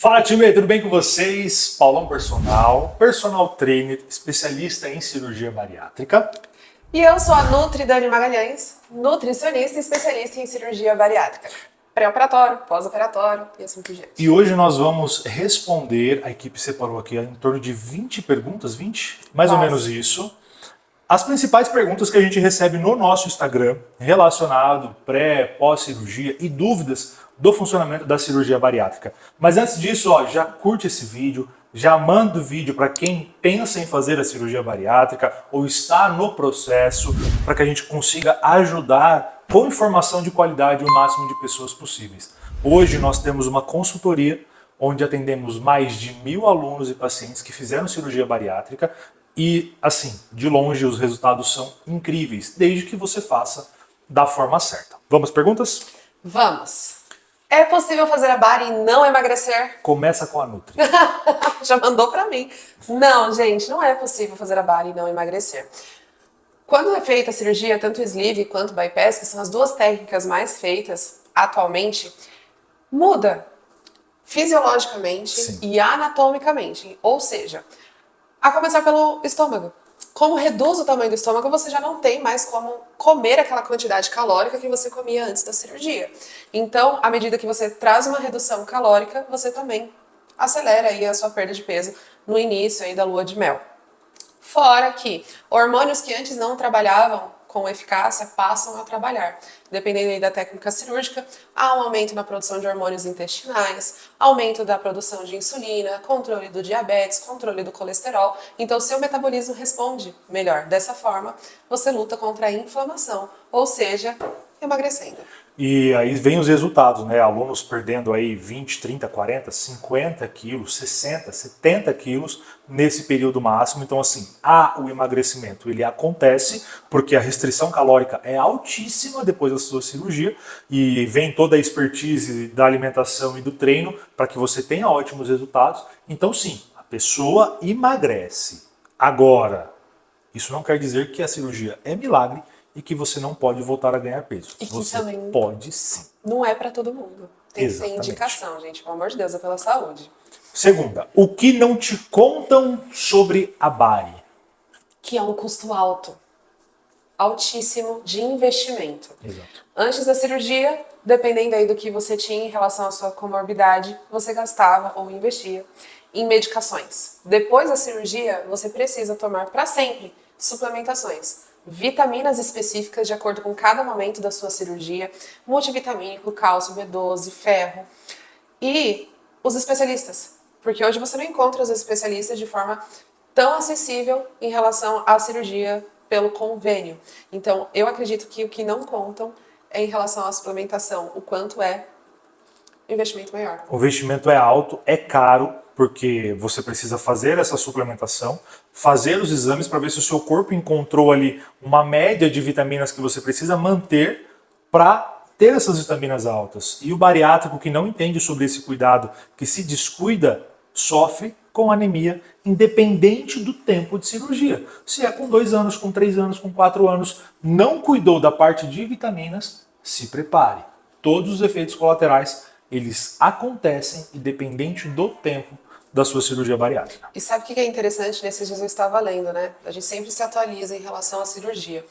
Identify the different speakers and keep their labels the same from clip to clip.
Speaker 1: Fala time, tudo bem com vocês? Paulão personal trainer, especialista em cirurgia bariátrica.
Speaker 2: E eu sou a Nutri Dani Magalhães, nutricionista e especialista em cirurgia bariátrica. Pré-operatório, pós-operatório e assim por diante.
Speaker 1: E hoje nós vamos responder, a equipe separou aqui em torno de 20 perguntas, 20? Mais ou
Speaker 2: Quase.
Speaker 1: menos isso. As principais perguntas que a gente recebe no nosso Instagram, relacionado pré, pós-cirurgia e dúvidas do funcionamento da cirurgia bariátrica. Mas antes disso, já curte esse vídeo, já manda o vídeo para quem pensa em fazer a cirurgia bariátrica ou está no processo, para que a gente consiga ajudar com informação de qualidade o máximo de pessoas possíveis. Hoje nós temos uma consultoria onde atendemos mais de 1.000 alunos e pacientes que fizeram cirurgia bariátrica. E, assim, de longe os resultados são incríveis, desde que você faça da forma certa. Vamos às perguntas?
Speaker 2: Vamos! É possível fazer a bari e não emagrecer?
Speaker 1: Começa com a Nutri.
Speaker 2: Já mandou pra mim. Não, gente, não é possível fazer a bari e não emagrecer. Quando é feita a cirurgia, tanto o sleeve quanto o bypass, que são as duas técnicas mais feitas atualmente, muda fisiologicamente
Speaker 1: Sim.
Speaker 2: e anatomicamente. Ou seja, a começar pelo estômago. Como reduz o tamanho do estômago, você já não tem mais como comer aquela quantidade calórica que você comia antes da cirurgia. Então, à medida que você traz uma redução calórica, você também acelera aí a sua perda de peso no início aí da lua de mel. Fora que hormônios que antes não trabalhavam com eficácia passam a trabalhar. Dependendo aí da técnica cirúrgica, há um aumento na produção de hormônios intestinais, aumento da produção de insulina, controle do diabetes, controle do colesterol. Então, seu metabolismo responde melhor. Dessa forma, você luta contra a inflamação, ou seja, emagrecendo.
Speaker 1: E aí vem os resultados, né? Alunos perdendo aí 20, 30, 40, 50 quilos, 60, 70 quilos nesse período máximo. Então, assim, o emagrecimento ele acontece porque a restrição calórica é altíssima depois da sua cirurgia e vem toda a expertise da alimentação e do treino para que você tenha ótimos resultados. Então, sim, a pessoa emagrece. Agora, isso não quer dizer que a cirurgia é milagre e que você não pode voltar a ganhar peso.
Speaker 2: E que
Speaker 1: você
Speaker 2: também
Speaker 1: pode sim.
Speaker 2: não é pra todo mundo. Tem que ter
Speaker 1: Exatamente.
Speaker 2: indicação, gente. Pelo amor de Deus, é pela saúde.
Speaker 1: Segunda, o que não te contam sobre a bari?
Speaker 2: Que é um custo alto. Altíssimo de investimento.
Speaker 1: Exato.
Speaker 2: Antes da cirurgia, dependendo aí do que você tinha em relação à sua comorbidade, você gastava ou investia em medicações. Depois da cirurgia, você precisa tomar para sempre suplementações. Vitaminas específicas de acordo com cada momento da sua cirurgia, multivitamínico, cálcio, B12, ferro. E os especialistas, porque hoje você não encontra os especialistas de forma tão acessível em relação à cirurgia pelo convênio. Então, eu acredito que o que não contam é em relação à suplementação, o quanto é investimento maior.
Speaker 1: O investimento é alto, é caro, porque você precisa fazer essa suplementação, fazer os exames para ver se o seu corpo encontrou ali uma média de vitaminas que você precisa manter para ter essas vitaminas altas. E o bariátrico que não entende sobre esse cuidado, que se descuida, sofre com anemia, independente do tempo de cirurgia. Se é com 2 anos, com 3 anos, com 4 anos, não cuidou da parte de vitaminas, se prepare. Todos os efeitos colaterais, eles acontecem independente do tempo da sua cirurgia bariátrica.
Speaker 2: E sabe o que é interessante? Nesses dias eu estava lendo, né? A gente sempre se atualiza em relação à cirurgia.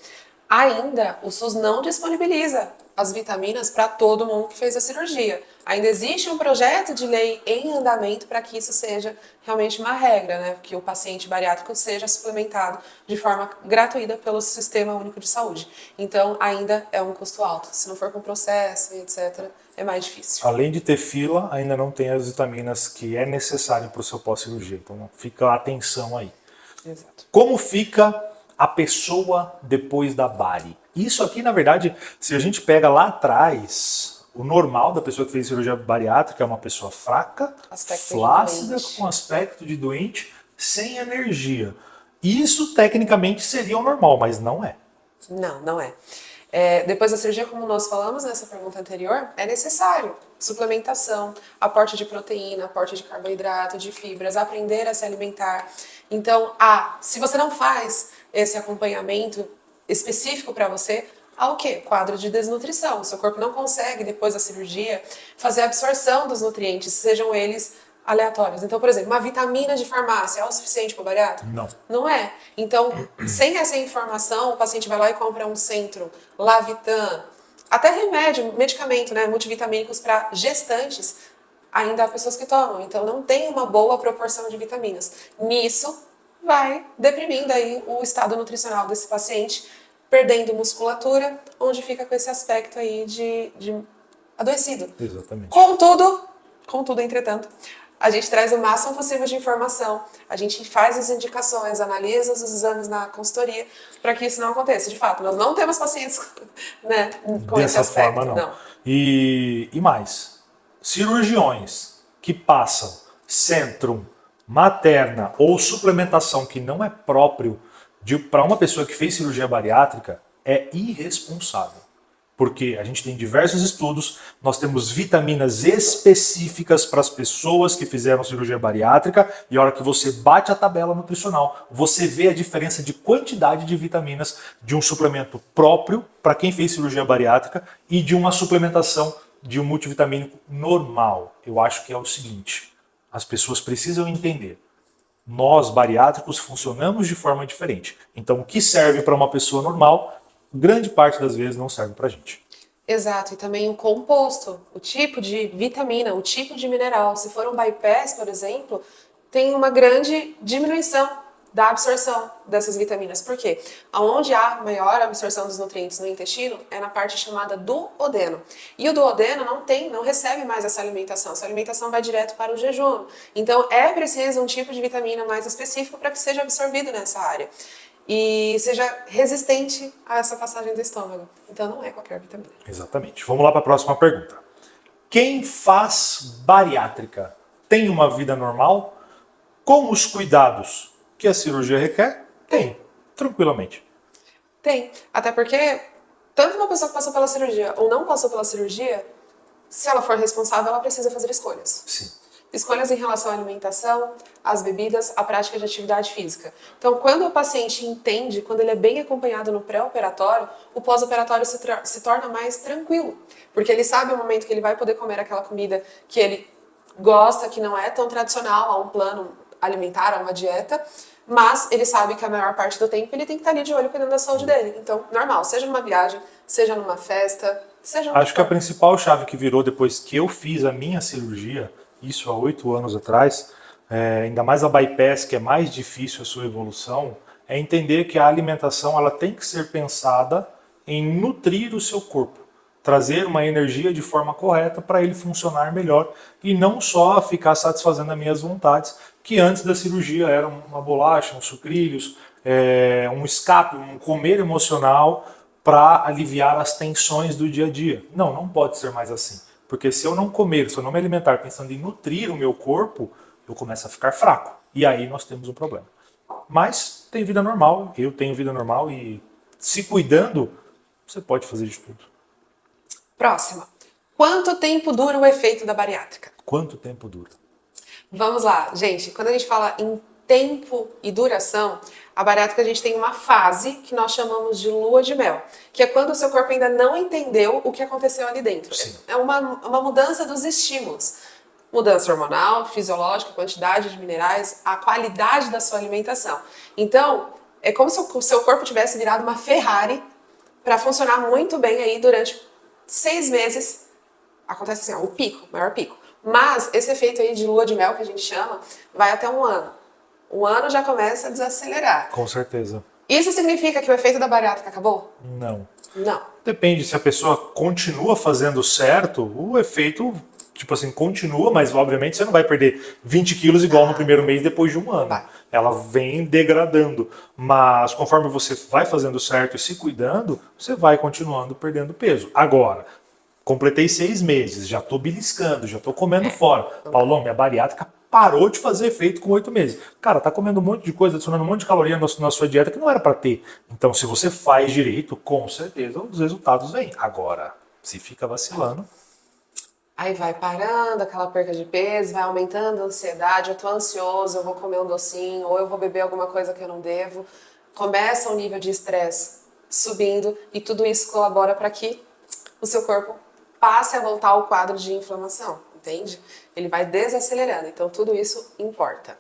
Speaker 2: Ainda o SUS não disponibiliza as vitaminas para todo mundo que fez a cirurgia. Ainda existe um projeto de lei em andamento para que isso seja realmente uma regra, né? Que o paciente bariátrico seja suplementado de forma gratuita pelo Sistema Único de Saúde. Então, ainda é um custo alto. Se não for com processo e etc., é mais difícil.
Speaker 1: Além de ter fila, ainda não tem as vitaminas que é necessário para o seu pós-cirurgia. Então, fica a atenção aí.
Speaker 2: Exato.
Speaker 1: Como fica a pessoa depois da bari? Isso aqui, na verdade, se a gente pega lá atrás, o normal da pessoa que fez cirurgia bariátrica é uma pessoa fraca,
Speaker 2: Aspecto de
Speaker 1: flácida,
Speaker 2: doente.
Speaker 1: com aspecto de doente, sem energia. Isso, tecnicamente, seria o normal, mas não é.
Speaker 2: Não, não é. Depois da cirurgia, como nós falamos nessa pergunta anterior, é necessário suplementação, aporte de proteína, aporte de carboidrato, de fibras, aprender a se alimentar. Então, se você não faz esse acompanhamento específico para você, há o quê? Quadro de desnutrição. O seu corpo não consegue, depois da cirurgia, fazer a absorção dos nutrientes, sejam eles aleatórias. Então, por exemplo, uma vitamina de farmácia é o suficiente para o bariátrico?
Speaker 1: Não.
Speaker 2: Não é. Então, sem essa informação, o paciente vai lá e compra um Centrum, Lavitan, até remédio, medicamento, né, multivitamínicos para gestantes, ainda há pessoas que tomam. Então, não tem uma boa proporção de vitaminas. Nisso, vai deprimindo aí o estado nutricional desse paciente, perdendo musculatura, onde fica com esse aspecto aí de adoecido.
Speaker 1: Exatamente.
Speaker 2: Contudo, entretanto, a gente traz o máximo possível de informação, a gente faz as indicações, analisa os exames na consultoria para que isso não aconteça. De fato, nós não temos pacientes, né, com esse
Speaker 1: Dessa
Speaker 2: aspecto.
Speaker 1: forma, não. E mais, cirurgiões que passam Centrum, materna ou suplementação que não é próprio para uma pessoa que fez cirurgia bariátrica é irresponsável. Porque a gente tem diversos estudos, nós temos vitaminas específicas para as pessoas que fizeram cirurgia bariátrica e a hora que você bate a tabela nutricional, você vê a diferença de quantidade de vitaminas de um suplemento próprio para quem fez cirurgia bariátrica e de uma suplementação de um multivitamínico normal. Eu acho que é o seguinte, as pessoas precisam entender. Nós, bariátricos, funcionamos de forma diferente. Então, o que serve para uma pessoa normal, grande parte das vezes não serve pra gente.
Speaker 2: Exato, e também o composto, o tipo de vitamina, o tipo de mineral. Se for um bypass, por exemplo, tem uma grande diminuição da absorção dessas vitaminas. Por quê? Onde há maior absorção dos nutrientes no intestino é na parte chamada duodeno. E o duodeno não recebe mais essa alimentação vai direto para o jejum. Então é preciso um tipo de vitamina mais específico para que seja absorvido nessa área e seja resistente a essa passagem do estômago. Então não é qualquer vitamina.
Speaker 1: Exatamente. Vamos lá para a próxima pergunta. Quem faz bariátrica tem uma vida normal? Com os cuidados que a cirurgia requer? Tem, tranquilamente.
Speaker 2: Tem. Até porque tanto uma pessoa que passou pela cirurgia ou não passou pela cirurgia, se ela for responsável, ela precisa fazer escolhas.
Speaker 1: Sim.
Speaker 2: Escolhas em relação à alimentação, às bebidas, à prática de atividade física. Então, quando o paciente entende, quando ele é bem acompanhado no pré-operatório, o pós-operatório se torna mais tranquilo. Porque ele sabe o momento que ele vai poder comer aquela comida que ele gosta, que não é tão tradicional a um plano alimentar, a uma dieta, mas ele sabe que a maior parte do tempo ele tem que estar ali de olho cuidando da saúde dele. Então, normal, seja numa viagem, seja numa festa, seja numa
Speaker 1: Acho que a principal chave que virou depois que eu fiz a minha cirurgia, isso há 8 anos atrás, ainda mais a bypass, que é mais difícil a sua evolução, é entender que a alimentação ela tem que ser pensada em nutrir o seu corpo, trazer uma energia de forma correta para ele funcionar melhor e não só ficar satisfazendo as minhas vontades, que antes da cirurgia era uma bolacha, uns sucrilhos, um escape, um comer emocional para aliviar as tensões do dia a dia. Não, não pode ser mais assim. Porque se eu não comer, se eu não me alimentar pensando em nutrir o meu corpo, eu começo a ficar fraco. E aí nós temos um problema. Mas tem vida normal, eu tenho vida normal e se cuidando, você pode fazer de tudo.
Speaker 2: Próxima. Quanto tempo dura o efeito da bariátrica?
Speaker 1: Quanto tempo dura?
Speaker 2: Vamos lá, gente. Quando a gente fala em tempo e duração, a bariátrica a gente tem uma fase que nós chamamos de lua de mel, que é quando o seu corpo ainda não entendeu o que aconteceu ali dentro.
Speaker 1: Sim.
Speaker 2: É uma mudança dos estímulos. Mudança hormonal, fisiológica, quantidade de minerais, a qualidade da sua alimentação. Então, é como se o seu corpo tivesse virado uma Ferrari para funcionar muito bem aí durante 6 meses. Acontece assim, ó, o pico, o maior pico. Mas esse efeito aí de lua de mel que a gente chama, vai até 1 ano. 1 ano já começa a desacelerar.
Speaker 1: Com certeza.
Speaker 2: Isso significa que o efeito da bariátrica acabou?
Speaker 1: Não.
Speaker 2: Não.
Speaker 1: Depende, se a pessoa continua fazendo certo, o efeito, tipo assim, continua, mas obviamente você não vai perder 20 quilos igual no primeiro mês depois de 1 ano.
Speaker 2: Vai.
Speaker 1: Ela vem degradando. Mas conforme você vai fazendo certo e se cuidando, você vai continuando perdendo peso. Agora, completei 6 meses, já tô beliscando, já tô comendo fora. Paulão, minha bariátrica parou de fazer efeito com 8 meses. Cara, tá comendo um monte de coisa, adicionando um monte de caloria na sua dieta que não era para ter. Então, se você faz direito, com certeza os resultados vêm. Agora, se fica vacilando...
Speaker 2: Aí vai parando aquela perca de peso, vai aumentando a ansiedade, eu tô ansioso, eu vou comer um docinho, ou eu vou beber alguma coisa que eu não devo. Começa o nível de estresse subindo e tudo isso colabora para que o seu corpo passe a voltar ao quadro de inflamação. entende? Ele vai desacelerando, então tudo isso importa.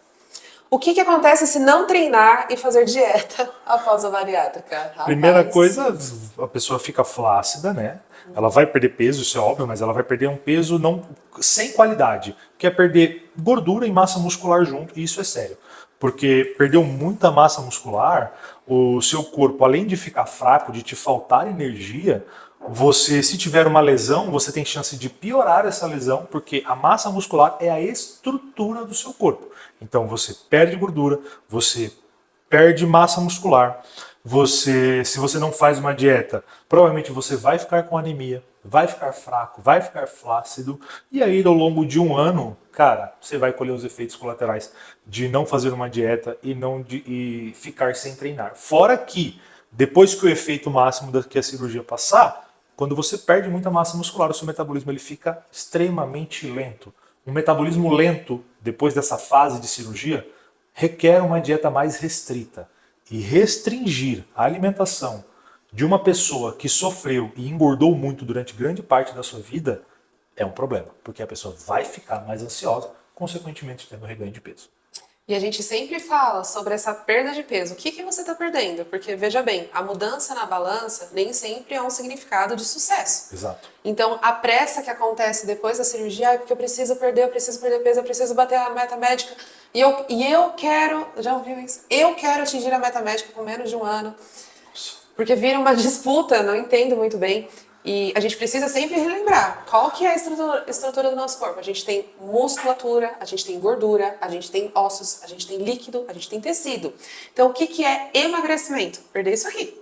Speaker 2: O que acontece se não treinar e fazer dieta após a bariátrica? Rapaz.
Speaker 1: Primeira coisa, a pessoa fica flácida, né? Ela vai perder peso, isso é óbvio, mas ela vai perder um peso não sem qualidade, que é perder gordura e massa muscular junto, e isso é sério. Porque perdeu muita massa muscular, o seu corpo, além de ficar fraco, de te faltar energia, você, se tiver uma lesão, você tem chance de piorar essa lesão, porque a massa muscular é a estrutura do seu corpo. Então você perde gordura, você perde massa muscular. Você, se você não faz uma dieta, provavelmente você vai ficar com anemia, vai ficar fraco, vai ficar flácido, e aí ao longo de um ano, cara, você vai colher os efeitos colaterais de não fazer uma dieta e ficar sem treinar. Fora que, depois que o efeito máximo que a cirurgia passar, quando você perde muita massa muscular, o seu metabolismo ele fica extremamente lento. Um metabolismo lento, depois dessa fase de cirurgia, requer uma dieta mais restrita. E restringir a alimentação de uma pessoa que sofreu e engordou muito durante grande parte da sua vida é um problema, porque a pessoa vai ficar mais ansiosa, consequentemente tendo reganho de peso.
Speaker 2: E a gente sempre fala sobre essa perda de peso. O que você está perdendo? Porque, veja bem, a mudança na balança nem sempre é um significado de sucesso.
Speaker 1: Exato.
Speaker 2: Então, a pressa que acontece depois da cirurgia, porque eu preciso perder peso, eu preciso bater a meta médica. E eu quero, já ouviu isso? Eu quero atingir a meta médica com menos de um ano. Porque vira uma disputa, não entendo muito bem. E a gente precisa sempre relembrar qual que é a estrutura do nosso corpo. A gente tem musculatura, a gente tem gordura, a gente tem ossos, a gente tem líquido, a gente tem tecido. Então, o que é emagrecimento? Perder isso aqui,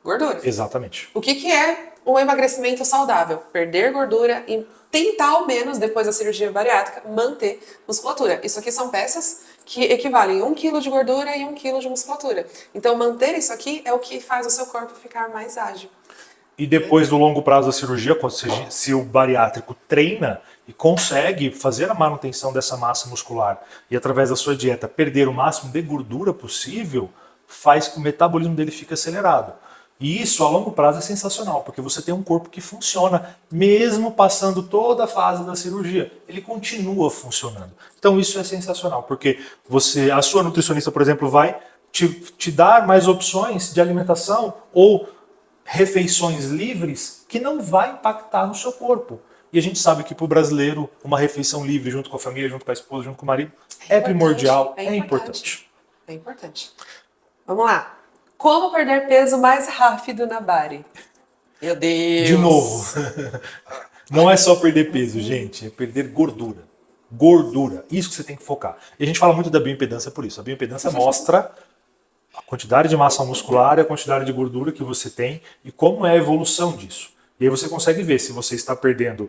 Speaker 2: gordura.
Speaker 1: Exatamente.
Speaker 2: O que é um emagrecimento saudável? Perder gordura e tentar, ao menos, depois da cirurgia bariátrica, manter musculatura. Isso aqui são peças que equivalem a 1 kg de gordura e 1 kg de musculatura. Então, manter isso aqui é o que faz o seu corpo ficar mais ágil.
Speaker 1: E depois do longo prazo da cirurgia, se o bariátrico treina e consegue fazer a manutenção dessa massa muscular e através da sua dieta perder o máximo de gordura possível, faz que o metabolismo dele fique acelerado. E isso a longo prazo é sensacional, porque você tem um corpo que funciona, mesmo passando toda a fase da cirurgia. Ele continua funcionando. Então isso é sensacional, porque a sua nutricionista, por exemplo, vai te dar mais opções de alimentação ou refeições livres que não vai impactar no seu corpo. E a gente sabe que para o brasileiro, uma refeição livre junto com a família, junto com a esposa, junto com o marido, é primordial, é importante.
Speaker 2: É importante. Vamos lá. Como perder peso mais rápido na Bari? Meu Deus!
Speaker 1: De novo, não é só perder peso, gente, é perder gordura. Gordura, isso que você tem que focar. E a gente fala muito da bioimpedância por isso. A bioimpedância mostra a quantidade de massa muscular e a quantidade de gordura que você tem e como é a evolução disso. E aí você consegue ver se você está perdendo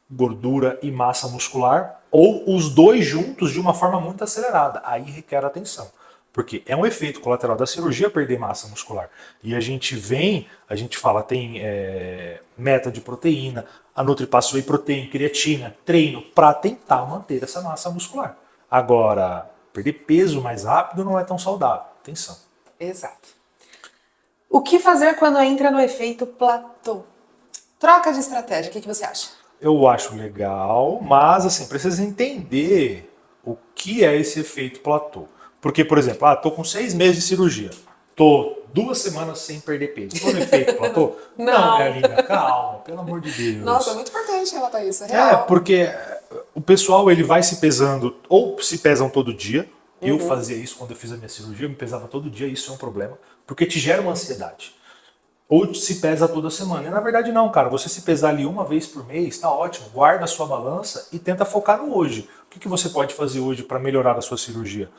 Speaker 1: gordura e massa muscular ou os dois juntos de uma forma muito acelerada. Aí requer atenção. Porque é um efeito colateral da cirurgia perder massa muscular. E a gente fala, tem meta de proteína, a NutriPass Whey Protein, creatina, treino, para tentar manter essa massa muscular. Agora, perder peso mais rápido não é tão saudável. Atenção.
Speaker 2: Exato. O que fazer quando entra no efeito platô? Troca de estratégia, o que você acha?
Speaker 1: Eu acho legal, mas assim, precisa entender o que é esse efeito platô. Porque, por exemplo, tô com 6 meses de cirurgia, tô 2 semanas sem perder peso. Tô no efeito platô? Não, minha linda, calma, pelo amor de Deus.
Speaker 2: Nossa, é muito importante relatar isso, é real.
Speaker 1: Porque o pessoal ele vai se pesando, ou se pesam todo dia. Eu fazia isso quando eu fiz a minha cirurgia, eu me pesava todo dia, isso é um problema, porque te gera uma ansiedade. Ou se pesa toda semana. E na verdade não, cara, você se pesar ali uma vez por mês, tá ótimo, guarda a sua balança e tenta focar no hoje. O que você pode fazer hoje para melhorar a sua cirurgia?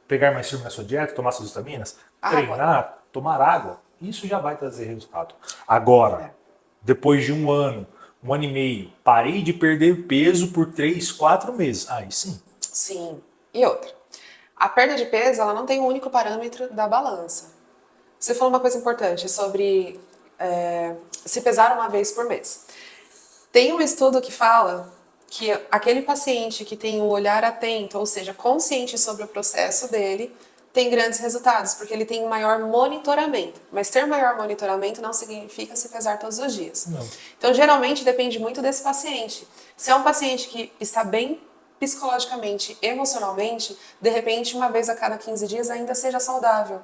Speaker 1: Pegar mais firme na sua dieta, tomar suas vitaminas, treinar, tomar água, isso já vai trazer resultado. Agora, depois de um ano e meio, parei de perder peso por 3, 4 meses, aí sim.
Speaker 2: Sim. E outra, a perda de peso ela não tem um único parâmetro da balança. Você falou uma coisa importante sobre se pesar uma vez por mês. Tem um estudo que fala que aquele paciente que tem o olhar atento, ou seja, consciente sobre o processo dele, tem grandes resultados, porque ele tem um maior monitoramento. Mas ter maior monitoramento não significa se pesar todos os dias.
Speaker 1: Não.
Speaker 2: Então, geralmente, depende muito desse paciente. Se é um paciente que está bem psicologicamente, emocionalmente, de repente, uma vez a cada 15 dias ainda seja saudável.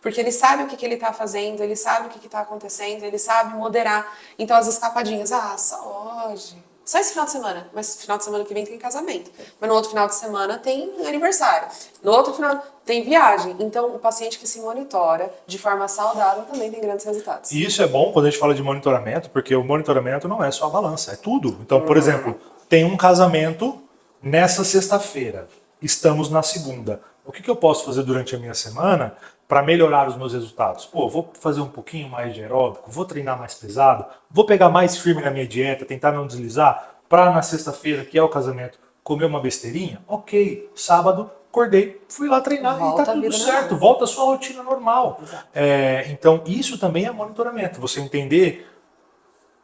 Speaker 2: Porque ele sabe o que ele está fazendo, ele sabe o que está acontecendo, ele sabe moderar. Então, as escapadinhas, só hoje. Só esse final de semana. Mas final de semana que vem tem casamento. Mas no outro final de semana tem aniversário. No outro final tem viagem. Então, o paciente que se monitora de forma saudável também tem grandes resultados.
Speaker 1: E isso é bom quando a gente fala de monitoramento, porque o monitoramento não é só a balança, é tudo. Então, por exemplo, tem um casamento nessa sexta-feira, estamos na segunda. O que eu posso fazer durante a minha semana para melhorar os meus resultados? Pô, vou fazer um pouquinho mais de aeróbico, vou treinar mais pesado, vou pegar mais firme na minha dieta, tentar não deslizar, para na sexta-feira, que é o casamento, comer uma besteirinha? Ok, sábado, acordei, fui lá treinar
Speaker 2: Volta
Speaker 1: e tá
Speaker 2: a
Speaker 1: tudo
Speaker 2: vida
Speaker 1: certo,
Speaker 2: normal.
Speaker 1: volta a sua rotina normal.
Speaker 2: Exato.
Speaker 1: Então, isso também é monitoramento, você entender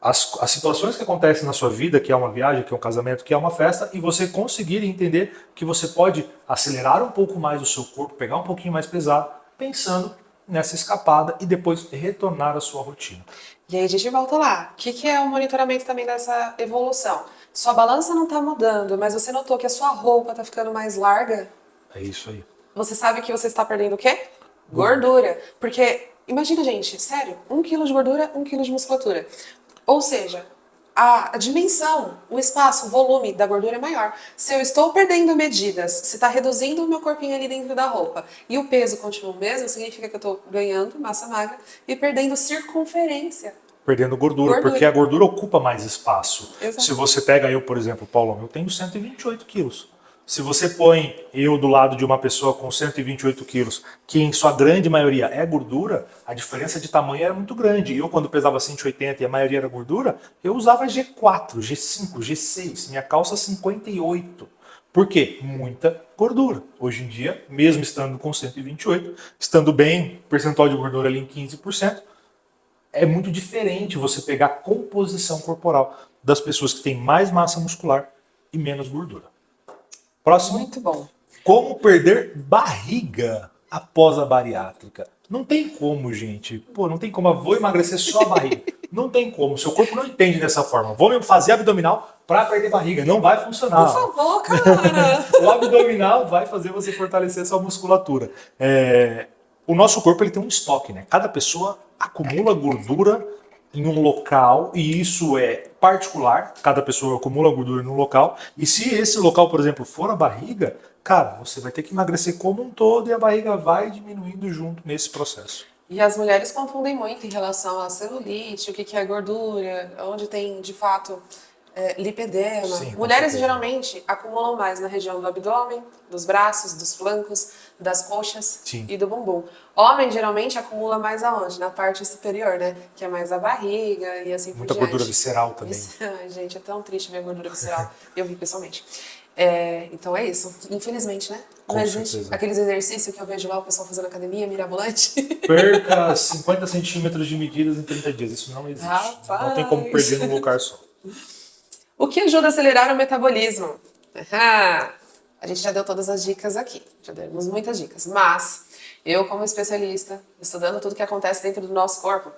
Speaker 1: as situações que acontecem na sua vida, que é uma viagem, que é um casamento, que é uma festa, e você conseguir entender que você pode acelerar um pouco mais o seu corpo, pegar um pouquinho mais pesado, pensando nessa escapada e depois retornar à sua rotina.
Speaker 2: E aí a gente volta lá. O que é o monitoramento também dessa evolução? Sua balança não está mudando, mas você notou que a sua roupa está ficando mais larga?
Speaker 1: É isso aí.
Speaker 2: Você sabe que você está perdendo o quê? Gordura. Porque, imagina, gente, sério, 1 quilo de gordura, 1 quilo de musculatura. Ou seja, a dimensão, o espaço, o volume da gordura é maior. Se eu estou perdendo medidas, se está reduzindo o meu corpinho ali dentro da roupa e o peso continua o mesmo, significa que eu estou ganhando massa magra e perdendo circunferência.
Speaker 1: Perdendo gordura, porque a gordura ocupa mais espaço.
Speaker 2: Exato.
Speaker 1: Se você pega eu, por exemplo, Paulo, eu tenho 128 quilos. Se você põe eu do lado de uma pessoa com 128 quilos, que em sua grande maioria é gordura, a diferença de tamanho era muito grande. Eu, quando pesava 180 e a maioria era gordura, eu usava G4, G5, G6, minha calça 58. Por quê? Muita gordura. Hoje em dia, mesmo estando com 128, estando bem, percentual de gordura ali em 15%, é muito diferente você pegar a composição corporal das pessoas que têm mais massa muscular e menos gordura. Próximo.
Speaker 2: Muito bom.
Speaker 1: Como perder barriga após a bariátrica? Não tem como, gente. Pô, não tem como. Eu vou emagrecer só a barriga. Não tem como. Seu corpo não entende dessa forma. Vou fazer abdominal para perder barriga. Não vai funcionar.
Speaker 2: Por favor, cara!
Speaker 1: O abdominal vai fazer você fortalecer a sua musculatura. O nosso corpo ele tem um estoque, né? Cada pessoa acumula gordura em um local, e isso é particular, cada pessoa acumula gordura em um local, e se esse local, por exemplo, for a barriga, cara, você vai ter que emagrecer como um todo e a barriga vai diminuindo junto nesse processo.
Speaker 2: E as mulheres confundem muito em relação à celulite, o que é gordura, onde tem, de fato, lipedema.
Speaker 1: Sim, com
Speaker 2: Mulheres
Speaker 1: certeza.
Speaker 2: geralmente acumulam mais na região do abdômen, dos braços, dos flancos, das coxas
Speaker 1: Sim.
Speaker 2: e do bumbum. Homem geralmente acumula mais aonde? Na parte superior, né? Que é mais a barriga e assim
Speaker 1: Muita
Speaker 2: por diante.
Speaker 1: gordura visceral também.
Speaker 2: Ai, gente, é tão triste ver gordura visceral. Eu vi pessoalmente. Então é isso. Infelizmente, né?
Speaker 1: Com
Speaker 2: Não existe
Speaker 1: certeza.
Speaker 2: aqueles exercícios que eu vejo lá o pessoal fazendo academia, mirabolante.
Speaker 1: Perca 50 centímetros de medidas em 30 dias. Isso não existe.
Speaker 2: Rapaz.
Speaker 1: Não tem como perder num lugar só.
Speaker 2: O que ajuda a acelerar o metabolismo? A gente já deu todas as dicas aqui, já demos muitas dicas, mas eu, como especialista, estudando tudo que acontece dentro do nosso corpo,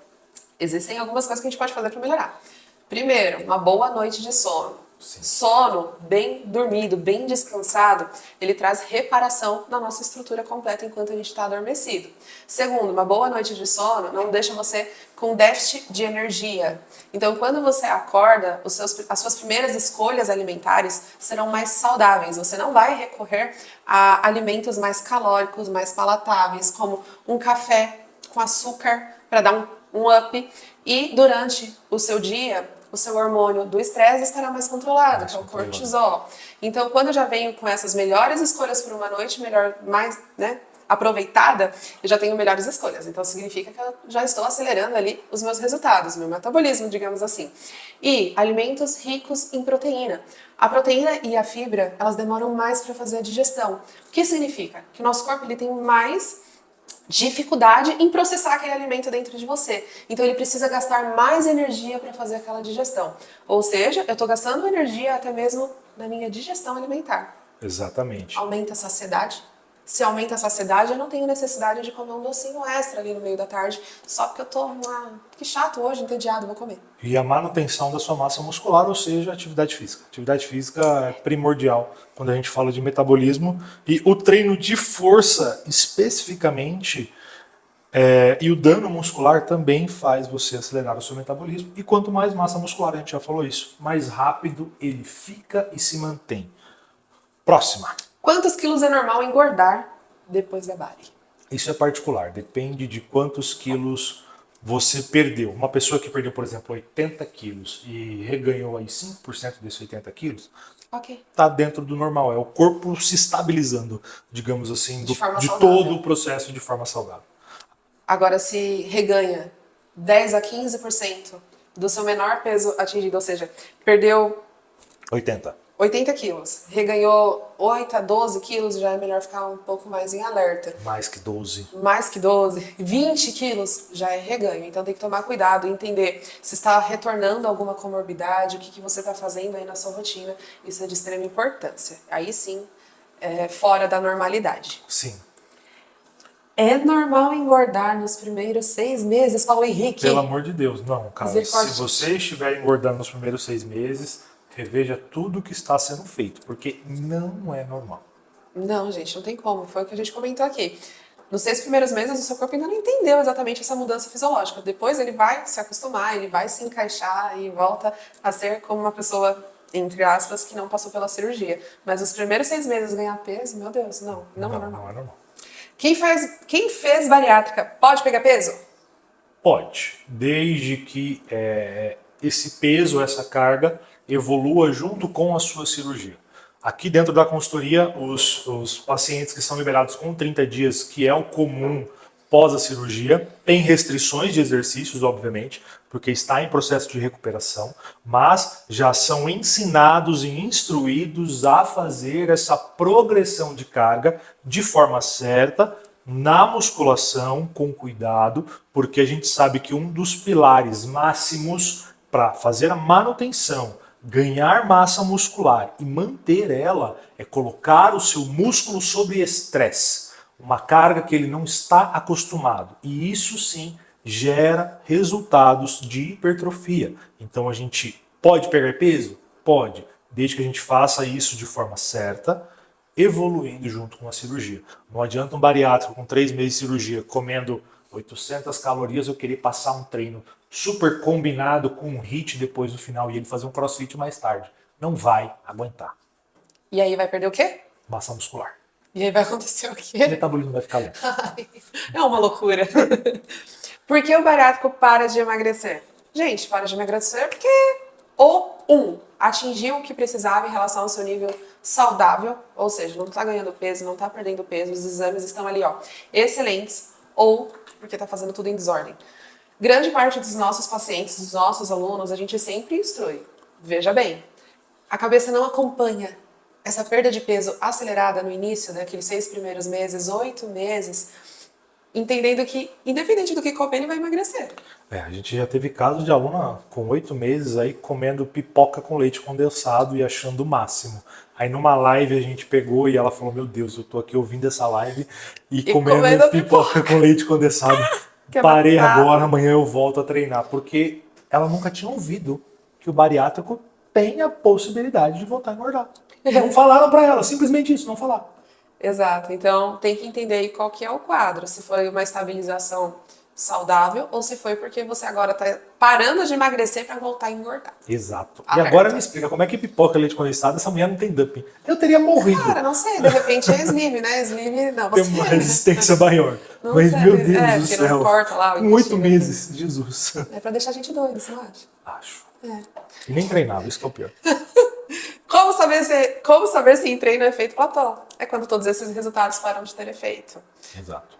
Speaker 2: existem algumas coisas que a gente pode fazer para melhorar. Primeiro, uma boa noite de sono.
Speaker 1: Sim.
Speaker 2: Sono bem dormido, bem descansado, ele traz reparação na nossa estrutura completa enquanto a gente está adormecido. Segundo, uma boa noite de sono não deixa você com déficit de energia. Então, quando você acorda, as suas primeiras escolhas alimentares serão mais saudáveis. Você não vai recorrer a alimentos mais calóricos, mais palatáveis, como um café com açúcar para dar um up. E durante o seu dia, o seu hormônio do estresse estará mais controlado, que é o cortisol. Então, quando eu já venho com essas melhores escolhas por uma noite, mais, né, aproveitada, eu já tenho melhores escolhas. Então, significa que eu já estou acelerando ali os meus resultados, meu metabolismo, digamos assim. E alimentos ricos em proteína. A proteína e a fibra, elas demoram mais para fazer a digestão. O que significa? Que o nosso corpo ele tem mais dificuldade em processar aquele alimento dentro de você. Então ele precisa gastar mais energia para fazer aquela digestão. Ou seja, eu estou gastando energia até mesmo na minha digestão alimentar.
Speaker 1: Exatamente.
Speaker 2: Aumenta a saciedade, Se aumenta a saciedade, eu não tenho necessidade de comer um docinho extra ali no meio da tarde, só porque eu tô, que chato hoje, entediado, vou comer.
Speaker 1: E a manutenção da sua massa muscular, ou seja, atividade física. Atividade física é primordial quando a gente fala de metabolismo. E o treino de força, especificamente, e o dano muscular também faz você acelerar o seu metabolismo. E quanto mais massa muscular, a gente já falou isso, mais rápido ele fica e se mantém. Próxima.
Speaker 2: Quantos quilos é normal engordar depois da bari?
Speaker 1: Isso é particular, depende de quantos quilos você perdeu. Uma pessoa que perdeu, por exemplo, 80 quilos e reganhou aí 5% desses 80 quilos,
Speaker 2: Ok.
Speaker 1: está dentro do normal. É o corpo se estabilizando, digamos assim,
Speaker 2: De forma
Speaker 1: de
Speaker 2: saudável.
Speaker 1: todo o processo de forma saudável.
Speaker 2: Agora, se reganha 10 a 15% do seu menor peso atingido, ou seja, perdeu
Speaker 1: 80.
Speaker 2: 80 quilos, reganhou 8 a 12 quilos, já é melhor ficar um pouco mais em alerta.
Speaker 1: Mais que 12.
Speaker 2: Mais que 12, 20 quilos já é reganho. Então tem que tomar cuidado e entender se está retornando alguma comorbidade, o que você está fazendo aí na sua rotina. Isso é de extrema importância. Aí sim, é fora da normalidade.
Speaker 1: Sim.
Speaker 2: É normal engordar nos primeiros 6 meses, Paulo Henrique?
Speaker 1: Pelo amor de Deus, não, cara.
Speaker 2: Misericórdia.
Speaker 1: Se você estiver engordando nos primeiros 6 meses, reveja tudo o que está sendo feito, porque não é normal.
Speaker 2: Não, gente, não tem como. Foi o que a gente comentou aqui. Nos 6 primeiros meses, o seu corpo ainda não entendeu exatamente essa mudança fisiológica. Depois ele vai se acostumar, ele vai se encaixar e volta a ser como uma pessoa, entre aspas, que não passou pela cirurgia. Mas os primeiros 6 meses ganhar peso, meu Deus, não é normal.
Speaker 1: Não é normal.
Speaker 2: Quem fez bariátrica pode pegar peso?
Speaker 1: Pode, desde que esse peso, essa carga, evolua junto com a sua cirurgia. Aqui dentro da consultoria, os pacientes que são liberados com 30 dias, que é o comum pós a cirurgia, tem restrições de exercícios, obviamente, porque está em processo de recuperação, mas já são ensinados e instruídos a fazer essa progressão de carga de forma certa, na musculação, com cuidado, porque a gente sabe que um dos pilares máximos para fazer a manutenção, ganhar massa muscular e manter ela é colocar o seu músculo sob estresse, uma carga que ele não está acostumado. E isso sim gera resultados de hipertrofia. Então a gente pode pegar peso? Pode, desde que a gente faça isso de forma certa, evoluindo junto com a cirurgia. Não adianta um bariátrico com 3 meses de cirurgia comendo 800 calorias eu querer passar um treino super combinado com um HIIT depois do final e ele fazer um crossfit mais tarde. Não vai aguentar.
Speaker 2: E aí vai perder o quê?
Speaker 1: Massa muscular.
Speaker 2: E aí vai acontecer o
Speaker 1: O
Speaker 2: quê?
Speaker 1: metabolismo vai ficar lento.
Speaker 2: É uma loucura. Por que o bariátrico para de emagrecer? Gente, para de emagrecer porque atingiu o que precisava em relação ao seu nível saudável, ou seja, não está ganhando peso, não está perdendo peso, os exames estão ali, ó, excelentes, ou porque está fazendo tudo em desordem. Grande parte dos nossos pacientes, dos nossos alunos, a gente sempre instrui. Veja bem, a cabeça não acompanha essa perda de peso acelerada no início, daqueles 6 primeiros meses, 8 meses, entendendo que, independente do que comer, ele vai emagrecer.
Speaker 1: A gente já teve casos de aluna com 8 meses aí comendo pipoca com leite condensado e achando o máximo. Aí numa live a gente pegou e ela falou, meu Deus, eu tô aqui ouvindo essa live e comendo pipoca com leite condensado. Parei agora, amanhã eu volto a treinar. Porque ela nunca tinha ouvido que o bariátrico tem a possibilidade de voltar a engordar. Não falaram pra ela, simplesmente isso, não falaram.
Speaker 2: Exato, então tem que entender aí qual que é o quadro, se foi uma estabilização saudável ou se foi porque você agora tá parando de emagrecer para voltar a engordar.
Speaker 1: Exato. E agora me explica, como é que pipoca leite condensado, essa mulher não tem dumping? Eu teria morrido.
Speaker 2: Cara, não sei, de repente é sleeve, né? Sleeve, não, você...
Speaker 1: Tem uma resistência maior.
Speaker 2: Não
Speaker 1: Mas,
Speaker 2: sei,
Speaker 1: meu Deus do
Speaker 2: porque
Speaker 1: céu.
Speaker 2: não corta lá o
Speaker 1: com 8
Speaker 2: intestino,
Speaker 1: meses, Jesus.
Speaker 2: É pra deixar a gente doido, você não acha?
Speaker 1: Acho.
Speaker 2: É.
Speaker 1: E nem treinava, isso que é o pior.
Speaker 2: Como saber se em treino é efeito platô? É quando todos esses resultados param de ter efeito.
Speaker 1: Exato.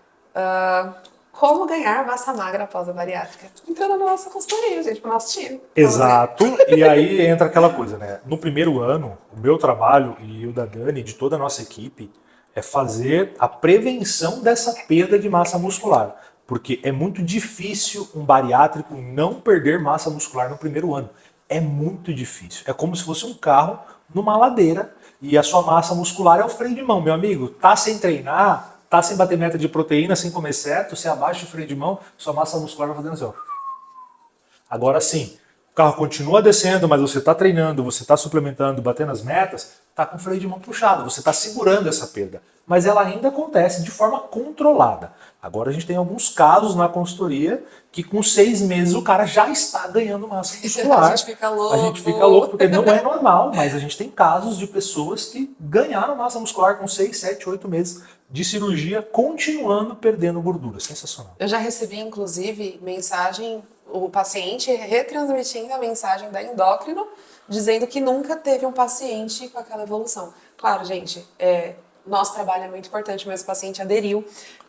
Speaker 2: Como ganhar massa magra após a bariátrica? Entrando na nossa consultoria, gente, pro nosso time.
Speaker 1: Exato. E aí entra aquela coisa, né? No primeiro ano, o meu trabalho e o da Dani, de toda a nossa equipe, é fazer a prevenção dessa perda de massa muscular. Porque é muito difícil um bariátrico não perder massa muscular no primeiro ano. É muito difícil. É como se fosse um carro numa ladeira e a sua massa muscular é o freio de mão, meu amigo. Tá sem treinar, tá sem bater meta de proteína, sem comer certo, você abaixa o freio de mão, sua massa muscular vai fazendo assim, ó. Agora sim, o carro continua descendo, mas você está treinando, você está suplementando, batendo as metas, está com o freio de mão puxado, você está segurando essa perda. Mas ela ainda acontece de forma controlada. Agora a gente tem alguns casos na consultoria que com 6 meses o cara já está ganhando massa muscular.
Speaker 2: A gente fica louco.
Speaker 1: A gente fica louco porque não é normal, mas a gente tem casos de pessoas que ganharam massa muscular com 6, 7, 8 meses de cirurgia, continuando perdendo gordura. Sensacional.
Speaker 2: Eu já recebi, inclusive, mensagem, o paciente retransmitindo a mensagem da endócrino, dizendo que nunca teve um paciente com aquela evolução. Claro, gente, nosso trabalho é muito importante, mas o paciente aderiu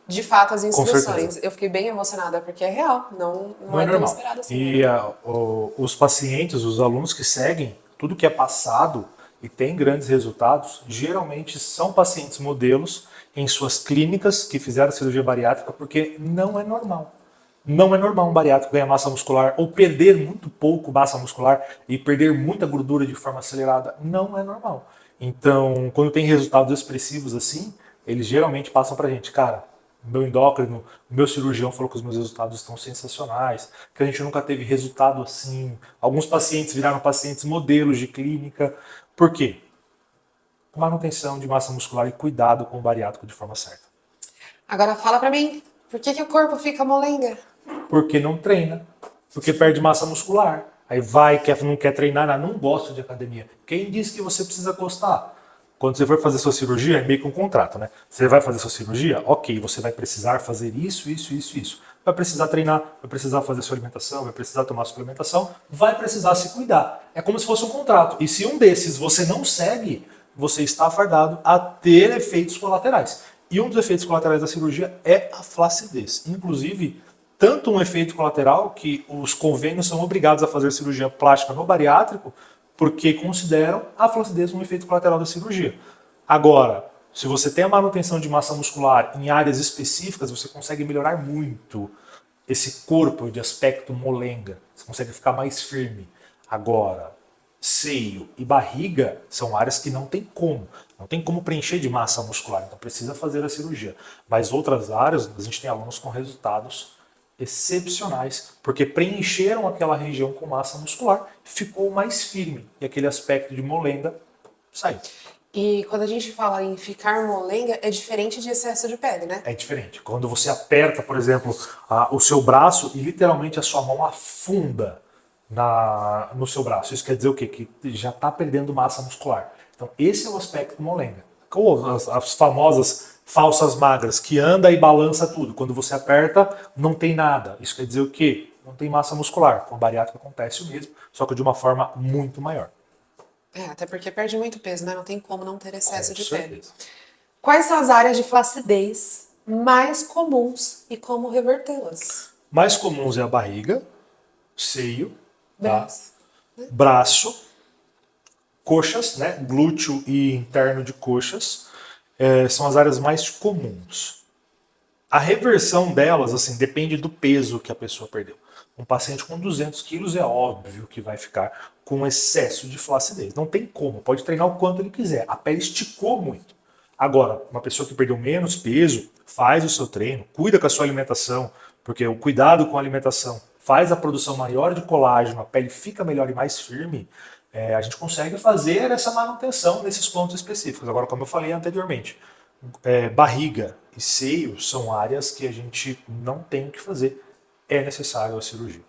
Speaker 2: de fato às instruções. Eu fiquei bem emocionada, porque é real, não é tão
Speaker 1: normal.
Speaker 2: esperado assim.
Speaker 1: E os pacientes, os alunos que seguem tudo que é passado e tem grandes resultados, geralmente são pacientes modelos em suas clínicas que fizeram cirurgia bariátrica, porque não é normal. Não é normal um bariátrico ganhar massa muscular ou perder muito pouco massa muscular e perder muita gordura de forma acelerada. Não é normal. Então, quando tem resultados expressivos assim, eles geralmente passam pra gente, cara, meu endócrino, meu cirurgião falou que os meus resultados estão sensacionais, que a gente nunca teve resultado assim. Alguns pacientes viraram pacientes modelos de clínica. Por quê? Manutenção de massa muscular e cuidado com o bariátrico de forma certa.
Speaker 2: Agora fala pra mim, por que o corpo fica molenga?
Speaker 1: Porque não treina, porque perde massa muscular. Aí vai, não quer treinar, não gosta de academia. Quem disse que você precisa gostar? Quando você for fazer sua cirurgia, é meio que um contrato, né? Você vai fazer sua cirurgia? Ok, você vai precisar fazer isso, isso, isso, isso. Vai precisar treinar, vai precisar fazer sua alimentação, vai precisar tomar suplementação, vai precisar se cuidar. É como se fosse um contrato. E se um desses você não segue, você está fardado a ter efeitos colaterais. E um dos efeitos colaterais da cirurgia é a flacidez. Inclusive, tanto um efeito colateral que os convênios são obrigados a fazer cirurgia plástica no bariátrico porque consideram a flacidez um efeito colateral da cirurgia. Agora, se você tem a manutenção de massa muscular em áreas específicas, você consegue melhorar muito esse corpo de aspecto molenga. Você consegue ficar mais firme. Agora, seio e barriga são áreas que não tem como. Não tem como preencher de massa muscular, então precisa fazer a cirurgia. Mas outras áreas, a gente tem alunos com resultados excepcionais, porque preencheram aquela região com massa muscular, ficou mais firme, e aquele aspecto de molenga saiu.
Speaker 2: E quando a gente fala em ficar molenga, é diferente de excesso de pele, né?
Speaker 1: É diferente. Quando você aperta, por exemplo, o seu braço e literalmente a sua mão afunda no seu braço, isso quer dizer o quê? Que já está perdendo massa muscular. Então esse é o aspecto molenga. Ou as famosas falsas magras, que anda e balança tudo. Quando você aperta, não tem nada. Isso quer dizer o quê? Não tem massa muscular. Com o bariátrico acontece o mesmo, só que de uma forma muito maior.
Speaker 2: Até porque perde muito peso, né? Não tem como não ter excesso de pele.
Speaker 1: Certeza.
Speaker 2: Quais são as áreas de flacidez mais comuns e como revertê-las?
Speaker 1: Mais comuns é a barriga, seio,
Speaker 2: Braço.
Speaker 1: braço, coxas, né? Glúteo e interno de coxas. São as áreas mais comuns. A reversão delas, assim, depende do peso que a pessoa perdeu. Um paciente com 200 quilos é óbvio que vai ficar com excesso de flacidez. Não tem como, pode treinar o quanto ele quiser. A pele esticou muito. Agora, uma pessoa que perdeu menos peso, faz o seu treino, cuida com a sua alimentação, porque o cuidado com a alimentação faz a produção maior de colágeno, a pele fica melhor e mais firme, a gente consegue fazer essa manutenção nesses pontos específicos. Agora, como eu falei anteriormente, barriga e seio são áreas que a gente não tem o que fazer. É necessário a cirurgia.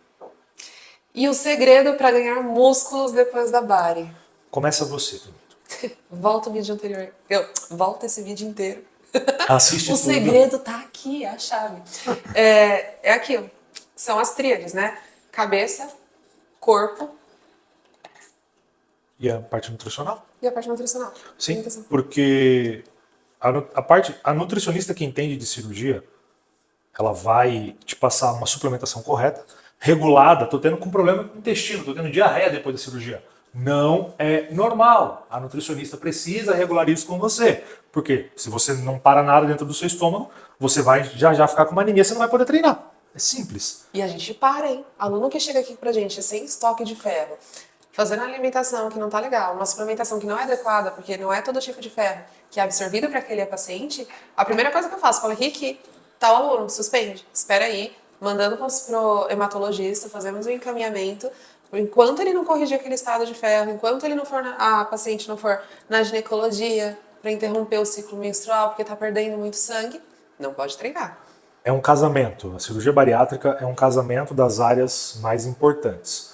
Speaker 2: E o segredo para ganhar músculos depois da bari?
Speaker 1: Começa você, Benito.
Speaker 2: Volta o vídeo anterior. Volta esse vídeo inteiro.
Speaker 1: Assiste
Speaker 2: O
Speaker 1: tudo.
Speaker 2: segredo tá aqui, é a chave. É aquilo. São as tríades, né? Cabeça, corpo
Speaker 1: E a parte nutricional?
Speaker 2: e a parte nutricional.
Speaker 1: Sim,
Speaker 2: Alimentação.
Speaker 1: porque a nutricionista que entende de cirurgia, ela vai te passar uma suplementação correta, regulada. Tô tendo com problema com o intestino, tô tendo diarreia depois da cirurgia. Não é normal. A nutricionista precisa regular isso com você. Porque se você não para nada dentro do seu estômago, você vai já ficar com uma anemia, você não vai poder treinar. É simples.
Speaker 2: E a gente para, hein? Aluno que chega aqui pra gente sem estoque de ferro, fazendo uma alimentação que não tá legal, uma suplementação que não é adequada, porque não é todo tipo de ferro que é absorvido para aquele paciente, a primeira coisa que eu faço, falo, Rick, tal aluno, suspende, espera aí, mandando pro hematologista, fazemos um encaminhamento, enquanto ele não corrigir aquele estado de ferro, enquanto ele não for a paciente não for na ginecologia para interromper o ciclo menstrual, porque tá perdendo muito sangue, não pode treinar.
Speaker 1: É um casamento. A cirurgia bariátrica é um casamento das áreas mais importantes.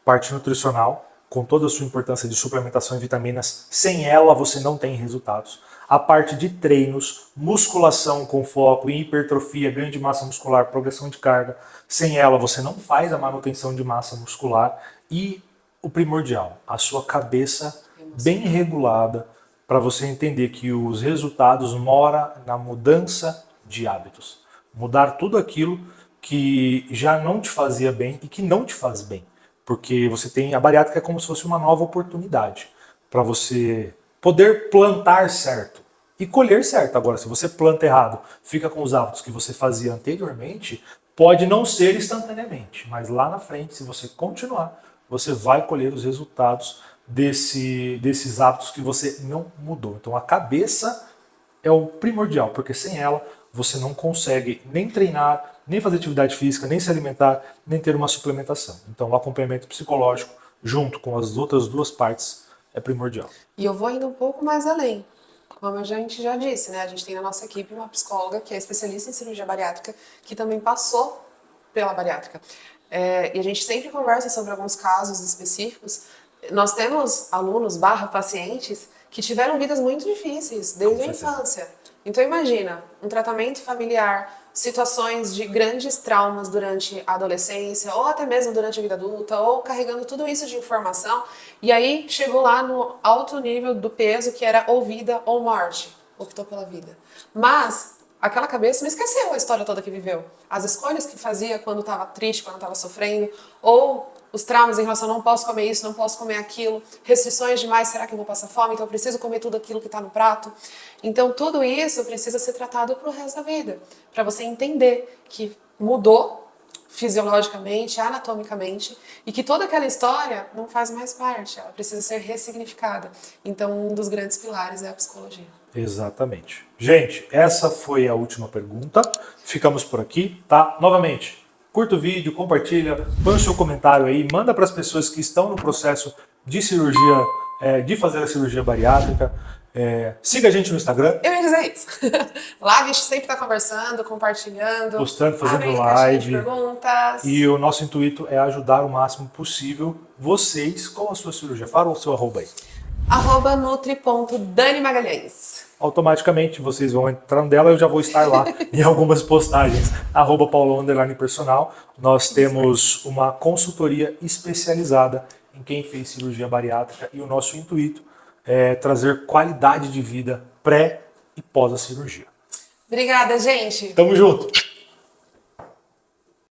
Speaker 1: Parte nutricional, com toda a sua importância de suplementação e vitaminas, sem ela você não tem resultados. A parte de treinos, musculação com foco em hipertrofia, ganho de massa muscular, progressão de carga, sem ela você não faz a manutenção de massa muscular. E o primordial, a sua cabeça bem regulada para você entender que os resultados moram na mudança de hábitos. Mudar tudo aquilo que já não te fazia bem e que não te faz bem. Porque você tem a bariátrica é como se fosse uma nova oportunidade para você poder plantar certo e colher certo. Agora, se você planta errado, fica com os hábitos que você fazia anteriormente, pode não ser instantaneamente, mas lá na frente, se você continuar, você vai colher os resultados desses hábitos que você não mudou. Então a cabeça é o primordial, porque sem ela você não consegue nem treinar, nem fazer atividade física, nem se alimentar, nem ter uma suplementação. Então o acompanhamento psicológico, junto com as outras duas partes, é primordial.
Speaker 2: E eu vou indo um pouco mais além. Como a gente já disse, né? A gente tem na nossa equipe uma psicóloga que é especialista em cirurgia bariátrica, que também passou pela bariátrica. E a gente sempre conversa sobre alguns casos específicos. Nós temos alunos / pacientes que tiveram vidas muito difíceis desde a infância. Então imagina, um tratamento familiar, situações de grandes traumas durante a adolescência, ou até mesmo durante a vida adulta, ou carregando tudo isso de informação, e aí chegou lá no alto nível do peso que era ou vida ou morte, optou pela vida. Mas aquela cabeça não esqueceu a história toda que viveu, as escolhas que fazia quando estava triste, quando estava sofrendo, ou os traumas em relação a não posso comer isso, não posso comer aquilo, restrições demais, será que eu vou passar fome? Então eu preciso comer tudo aquilo que está no prato. Então tudo isso precisa ser tratado para o resto da vida, para você entender que mudou fisiologicamente, anatomicamente, e que toda aquela história não faz mais parte, ela precisa ser ressignificada. Então um dos grandes pilares é a psicologia.
Speaker 1: Exatamente. Gente, essa foi a última pergunta. Ficamos por aqui, tá? Novamente, curta o vídeo, compartilha, põe o seu comentário aí, manda para as pessoas que estão no processo de cirurgia, de fazer a cirurgia bariátrica. Siga a gente no Instagram.
Speaker 2: Eu ia dizer isso. Lá a gente sempre está conversando, compartilhando,
Speaker 1: Postando, fazendo
Speaker 2: abrindo
Speaker 1: live.
Speaker 2: de perguntas.
Speaker 1: E o nosso intuito é ajudar o máximo possível vocês com a sua cirurgia. Fala o seu arroba aí.
Speaker 2: @nutri.dani_magalhães.
Speaker 1: Automaticamente vocês vão entrar nela, eu já vou estar lá em algumas postagens. @paulo_personal. Nós temos uma consultoria especializada em quem fez cirurgia bariátrica e o nosso intuito é trazer qualidade de vida pré e pós a cirurgia.
Speaker 2: Obrigada, gente.
Speaker 1: Tamo junto!